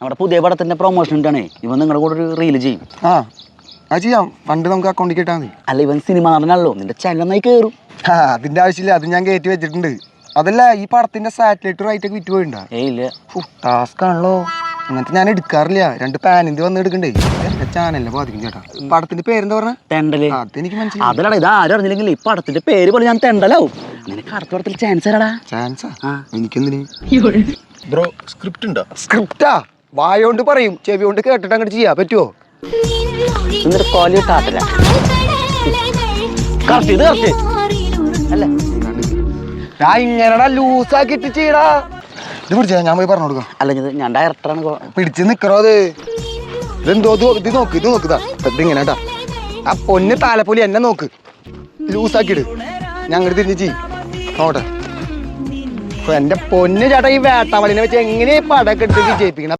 നമ്മുടെ പുതിയ പടത്തിന്റെ പ്രൊമോഷൻ ഉണ്ടാണേ. ഇവൻ നിങ്ങളുടെ കൂടെ ഒരു റീല് ചെയ്യും. അത് ചെയ്യാം. ഫണ്ട് നമുക്ക് അക്കൗണ്ടിൽ കിട്ടാൻ മതി. അല്ല, ഇവൻ സിനിമ നടനല്ലോ, നിന്റെ ചാനൽ നന്നായി കയറും. അതിന്റെ ആവശ്യമില്ല, അത് ഞാൻ കയറ്റി വെച്ചിട്ടുണ്ട്. അതല്ല, ഈ പടത്തിന്റെ സാറ്റലൈറ്റ് റൈറ്റ് ഒക്കെ വിറ്റ് പോയിണ്ടാ? ഇല്ല. ടാസ്ക് ആണല്ലോ. അങ്ങനത്തെ ഞാൻ എടുക്കാറില്ല. 2 പാനിന്റെ വന്ന് എടുക്കണ്ടേ. എന്റെ ചാനലിനെ ബാധിക്കും ചേട്ടാ. പടത്തിന്റെ പേരെന്താ പറഞ്ഞ? തെണ്ടല്. അതെനിക്ക് മനസ്സിലായി. അതല്ലടാ, ഇത് ആരും അറിഞ്ഞില്ലെങ്കിൽ ഈ പടത്തിന്റെ പേര് പോലെ ഞാൻ തെണ്ടലാവും. നിനക്ക് അടുത്ത പടത്തിൽ ചാൻസ് തരാടാ. ചാൻസാ? എനിക്കെന്തിന് ബ്രോ? സ്ക്രിപ്റ്റ് ഉണ്ടോ? സ്ക്രിപ്റ്റാ? വായോണ്ട് പറയും, ചെവി കൊണ്ട് കേട്ടിട്ട് അങ്ങോട്ട് ചെയ്യാൻ പറ്റുമോ? എന്നിട്ട് കോലി താട്ടില്ല. ഇത് കറക്റ്റ് അല്ല, ഇങ്ങനെടാ ലൂസാക്കിട്ട് ചെയ്യടാ. ഇത് പിടിച്ചാ ഞാൻ പോയി പറഞ്ഞു കൊടുക്കാം. അല്ല, ഞാൻ ഡയറക്ടറാണ്. പിടിച്ച് നിക്കറോ അത്? ഇതെന്തോ ഇത് നോക്ക്, ഇത് നോക്കുതാ. ഇങ്ങനെ കേട്ടാ, ആ പൊന്ന് താലപ്പൊലി എന്നെ നോക്ക്. ലൂസാക്കിയിട്. ഞങ്ങൾ തിരിഞ്ഞ് ചെയ്യും നോട്ടെ. എന്റെ പൊന്ന് ചേട്ടാ, ഈ വേട്ടാവളിനെ വെച്ച് എങ്ങനെ പടക്കെ എടുത്ത് വിജയിപ്പിക്കണം?